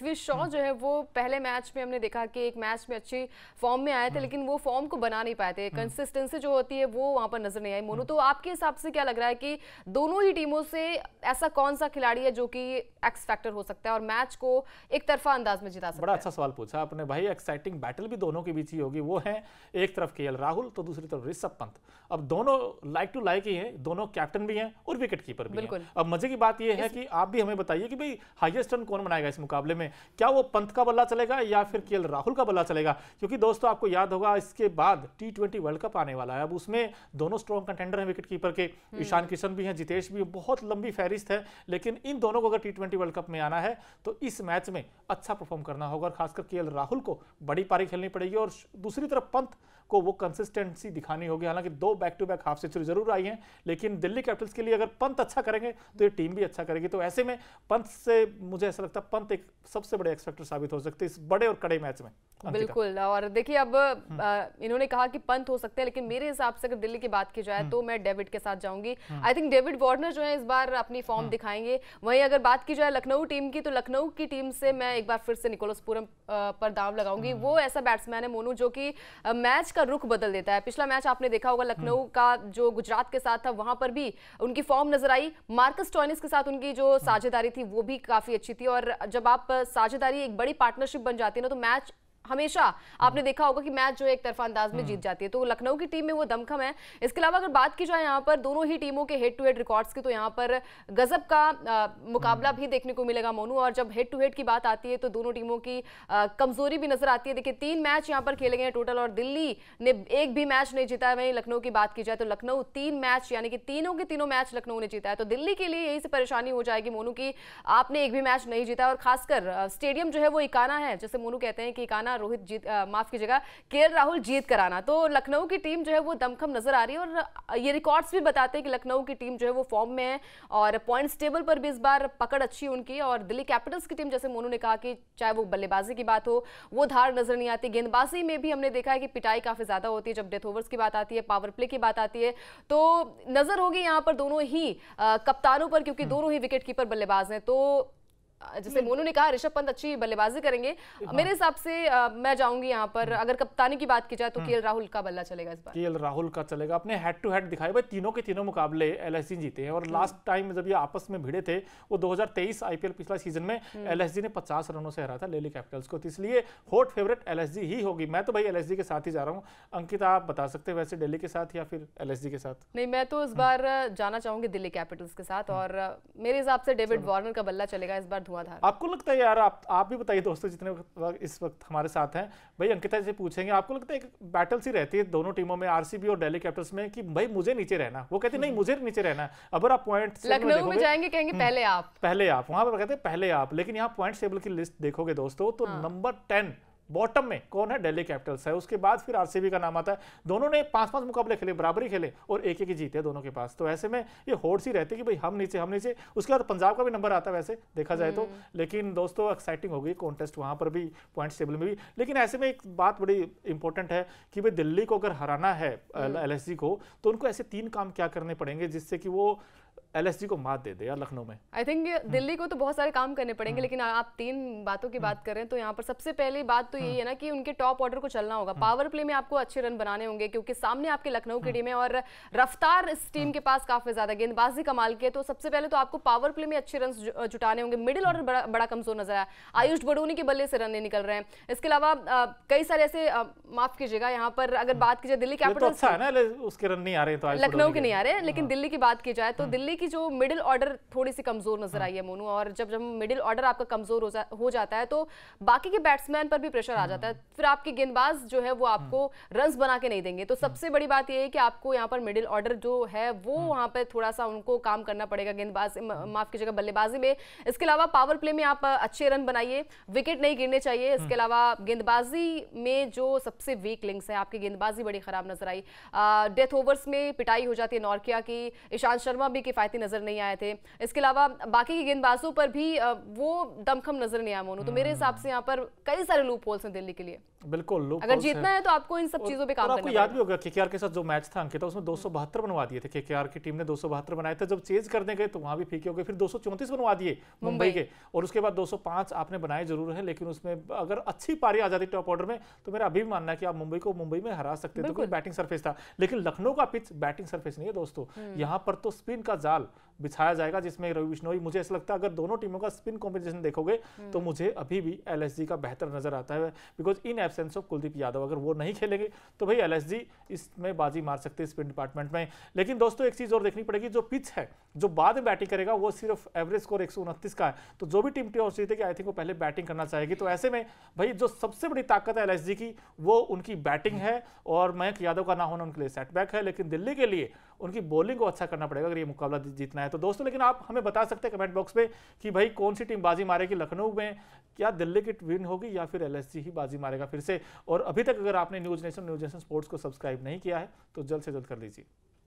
पृथ्वी शॉ जो है वो पहले मैच में हमने देखा कि एक मैच में अच्छी फॉर्म में आए थे, लेकिन वो फॉर्म को बना नहीं पाए थे। कंसिस्टेंसी जो होती है वो वहां पर नजर नहीं आई। मोनू, तो आपके हिसाब से क्या लग रहा है कि दोनों ही टीमों से ऐसा कौन सा खिलाड़ी है जो कि एक्स फैक्टर हो सकता है और मैच को एक तरफा अंदाज में जिता सकता है? बड़ा अच्छा सवाल पूछा आपने भाई। एक्साइटिंग बैटल भी दोनों के बीच ही होगी। वो है एक तरफ केएल राहुल तो दूसरी तरफ ऋषभ पंत। अब दोनों लाइक टू लाइक ही हैं, दोनों कैप्टन भी हैं और विकेट कीपर भी हैं। अब मजे की बात यह है कि आप भी हमें बताइए कि भाई हाईएस्ट रन कौन बनाएगा इस मुकाबले में? क्या वो पंत का बल्ला चलेगा या फिर केएल राहुल का बल्ला चलेगा? क्योंकि दोस्तों आपको याद होगा इसके बाद T20 वर्ल्ड कप आने वाला है। अब उसमें दोनों स्ट्रॉन्ग कंटेंडर हैं विकेट कीपर के। ईशान किशन भी हैं, जितेश भी, बहुत लंबी फहरिस्त है। लेकिन इन दोनों को अगर T20 वर्ल्ड कप में आना है तो इस मैच में अच्छा परफॉर्म करना होगा और खासकर केएल राहुल को बड़ी पारी खेलनी पड़ेगी और दूसरी तरफ पंत को वो कंसिस्टेंसी दिखानी होगी। हालांकि 2 back to back half century जरूर आई हैं, लेकिन दिल्ली कैपिटल्स के लिए अगर पंत अच्छा करेंगे तो ये टीम भी अच्छा करेगी। तो ऐसे में पंत से मुझे ऐसा लगता है पंत एक सबसे बड़े एक्स फैक्टर साबित हो सकते हैं इस बड़े और कड़े मैच में। बिल्कुल। और देखिए अब इन्होंने कहा कि पंत हो सकते हैं, लेकिन मेरे हिसाब से अगर दिल्ली की बात की जाए तो मैं डेविड के साथ जाऊंगी। आई थिंक डेविड वार्नर जो है इस बार अपनी फॉर्म दिखाएंगे। वहीं अगर बात की जाए लखनऊ टीम की, तो लखनऊ की टीम से मैं एक बार फिर से निकोलस पूरम पर दांव लगाऊंगी। वो ऐसा बैट्समैन है मोनू जो कि मैच का रुख बदल देता है। पिछला मैच आपने देखा होगा लखनऊ का जो गुजरात के साथ था, वहां पर भी उनकी फॉर्म नजर आई। मार्कस स्टोइनिस के साथ उनकी जो साझेदारी थी वो भी काफी अच्छी थी। और जब आप साझेदारी एक बड़ी पार्टनरशिप बन जाती है ना, तो मैच हमेशा आपने देखा होगा कि मैच जो है एक तरफा अंदाज में जीत जाती है। तो लखनऊ की टीम में वो दमखम है। इसके अलावा अगर बात की जाए यहाँ पर दोनों ही टीमों के हेड टू हेड रिकॉर्ड्स की, तो यहाँ पर गजब का मुकाबला भी देखने को मिलेगा मोनू। और जब हेड टू हेड की बात आती है तो दोनों टीमों की कमजोरी भी नजर आती है। देखिए 3 मैच यहाँ पर खेले गए टोटल और दिल्ली ने एक भी मैच नहीं जीता है। वहीं लखनऊ की बात की जाए तो लखनऊ 3 मैच यानी कि तीनों के तीनों मैच लखनऊ ने जीता है। तो दिल्ली के लिए यही से परेशानी हो जाएगी मोनू की आपने एक भी मैच नहीं जीता। और खासकर स्टेडियम जो है वो इकाना है, जैसे मोनू कहते हैं कि इकाना रोहित जीत माफ कीजिएगा केएल राहुल जीत कराना। तो लखनऊ की टीम जो है वो दमखम नजर आ रही है और ये रिकॉर्ड्स भी बताते हैं कि लखनऊ की टीम जो है वो फॉर्म में है और पॉइंट्स टेबल पर भी इस बार पकड़ अच्छी उनकी। और दिल्ली कैपिटल्स की टीम, जैसे मोनू ने कहा कि चाहे वो बल्लेबाजी की बात हो वो धार नजर नहीं आती। गेंदबाजी में भी हमने देखा है कि पिटाई काफी ज्यादा होती है जब डेथ ओवर्स की बात आती है, पावर प्ले की बात आती है। तो नजर होगी यहाँ पर दोनों ही कप्तानों पर, क्योंकि दोनों ही विकेट कीपर बल्लेबाज हैं। तो जैसे मोनू ने कहा ऋषभ पंत अच्छी बल्लेबाजी करेंगे। मेरे हिसाब से मैं जाऊंगी यहाँ पर। अगर कप्तानी की बात की जाए तो केएल राहुल का बल्ला चलेगा इस बार। केएल राहुल का चलेगा। अपने हेड टू हेड दिखाए भाई तीनों के तीनों मुकाबले एलएसजी जीते हैं और लास्ट टाइम जब ये आपस में भिड़े थे वो 2023 आईपीएल पिछला सीजन में एलएसजी ने 50 रनों से हराया था दिल्ली कैपिटल्स को। तो इसलिए हॉट फेवरेट एलएसजी ही होगी। मैं तो भाई एलएसजी के साथ ही जा रहा हूँ। अंकिता आप बता सकते हैं वैसे दिल्ली के साथ या फिर एलएसजी के साथ? नहीं, मैं तो इस बार जाना चाहूंगी दिल्ली कैपिटल्स के साथ और मेरे हिसाब से डेविड वार्नर का बल्ला चलेगा इस बार धुआंधार। आपको लगता है यार, आप भी बताइए दोस्तों जितने इस वक्त हमारे साथ हैं, भाई अंकिता से पूछेंगे आपको लगता है एक बैटल सी रहती है दोनों टीमों में आरसीबी और दिल्ली कैपिटल्स में कि भाई मुझे नीचे रहना, वो कहते नहीं मुझे नीचे रहना है। अगर आप पॉइंट लखनऊ में जाएंगे कहेंगे पहले आप वहां पर कहते हैं पहले आप, लेकिन यहाँ पॉइंट टेबल की लिस्ट देखोगे दोस्तों तो नंबर 10 बॉटम में कौन है? दिल्ली कैपिटल्स है। उसके बाद फिर आरसीबी का नाम आता है। दोनों ने 5-5 मुकाबले खेले, बराबरी खेले और एक ही जीते दोनों के पास। तो ऐसे में ये होड़ सी रहती है कि भाई हम नीचे। उसके बाद पंजाब का भी नंबर आता है वैसे देखा जाए तो। लेकिन दोस्तों एक्साइटिंग हो गई कॉन्टेस्ट वहां पर भी, पॉइंट्स टेबल में भी। लेकिन ऐसे में एक बात बड़ी इंपॉर्टेंट है कि भाई दिल्ली को अगर हराना है एलएसजी को, तो उनको ऐसे 3 काम क्या करने पड़ेंगे जिससे कि वो एलएसजी को मात दे दे यार लखनऊ में? आई थिंक दिल्ली को तो बहुत सारे काम करने पड़ेंगे, लेकिन आप 3 बातों की बात करें तो यहाँ पर सबसे पहली बात तो यही है ना कि उनके टॉप ऑर्डर को चलना होगा। पावर प्ले में आपको अच्छे रन बनाने होंगे क्योंकि सामने आपके लखनऊ की टीम है और रफ्तार इस टीम के पास काफी ज्यादा, गेंदबाजी कमाल की है। तो सबसे पहले तो आपको पावर प्ले में अच्छे रन जुटाने होंगे। मिडिल ऑर्डर बड़ा कमजोर नजर आया, आयुष बडोनी के बल्ले से रन नहीं निकल रहे हैं। इसके अलावा कई सारे ऐसे, माफ कीजिएगा यहाँ पर अगर बात की जाए दिल्ली कैपिटल्स, अच्छा है ना उसके रन नहीं आ रहे, तो लखनऊ के नहीं आ रहे, लेकिन दिल्ली की बात की जाए तो दिल्ली की जो मिडिल ऑर्डर थोड़ी सी कमजोर नजर आई है मोनू। और जब मिडिल ऑर्डर आपका कमजोर हो जाता है तो बाकी के बैट्समैन पर भी प्रेशर आ जाता है। फिर आपके गेंदबाज जो है वो आपको रन्स बना के नहीं देंगे। तो सबसे बड़ी बात यह है कि आपको यहाँ पर मिडिल ऑर्डर जो है वो वहां पर थोड़ा सा उनको काम करना पड़ेगा गेंदबाज, माफ कीजिएगा बल्लेबाजी में। इसके अलावा पावर प्ले में आप अच्छे रन बनाइए, विकेट नहीं गिरने चाहिए। इसके अलावा गेंदबाजी में जो सबसे वीक लिंक्स है, आपकी गेंदबाजी बड़ी खराब नजर आई। डेथ ओवर्स में पिटाई हो जाती है नॉर्किया की, ईशांत शर्मा भी किफायती आते नजर नहीं आए थे। इसके अलावा बाकी के गेंदबाजों पर भी वो दमखम नजर नहीं आया मोनू। तो मेरे हिसाब से यहाँ पर कई सारे लूप होल्स हैं दिल्ली के लिए। बिल्कुल, अगर जीतना है तो आपको इन सब चीजों पे काम करना पड़ेगा। याद भी होगा केकेआर के साथ जो मैच था अंकिता, उसमें 272 बनवा दिए थे केकेआर की टीम ने, 272 बनाए थे। जब चेज करने गए तो वहां भी फीके हो गए, फिर 234 बनवा दिए मुंबई के, और उसके बाद 205 आपने बनाए जरूर है, लेकिन उसमें अगर अच्छी पारी आ जाती टॉप ऑर्डर में तो मेरा अभी भी मानना है कि आप मुंबई को मुंबई में हरा सकते थे, कोई बैटिंग सरफेस था। लेकिन लखनऊ का पिच बैटिंग सरफेस नहीं है दोस्तों, यहाँ पर तो स्पिन का जाल बिछाया जाएगा, जिसमें रवि बिश्नोई, मुझे ऐसा लगता है अगर दोनों टीमों का स्पिन कॉम्बिनेशन देखोगे तो मुझे अभी भी एलएसजी का बेहतर नजर आता है, because in absence of Kuldeep Yadav अगर वो नहीं खेलेंगे तो भाई एलएसजी इसमें बाजी मार सकते हैं स्पिन डिपार्टमेंट में। लेकिन दोस्तों एक चीज और देखनी पड़ेगी, जो पिच है जो बाद में बैटिंग करेगा वो सिर्फ एवरेज स्कोर 129 का है, तो जो भी टीम टॉस जीतेगी आई थिंक वो पहले बैटिंग करना चाहेगी। तो ऐसे में भाई जो सबसे बड़ी ताकत है एलएसजी की वो उनकी बैटिंग है, और मयंक यादव का ना होना उनके लिए सेटबैक है, लेकिन दिल्ली के लिए उनकी बॉलिंग को अच्छा करना पड़ेगा अगर ये मुकाबला जीतना है तो। दोस्तों लेकिन आप हमें बता सकते हैं कमेंट बॉक्स में कि भाई कौन सी टीम बाजी मारेगी लखनऊ में, क्या दिल्ली की विन होगी या फिर एलएसजी ही बाजी मारेगा फिर से। और अभी तक अगर आपने न्यूज नेशन स्पोर्ट्स को सब्सक्राइब नहीं किया है तो जल्द से जल्द कर लीजिए।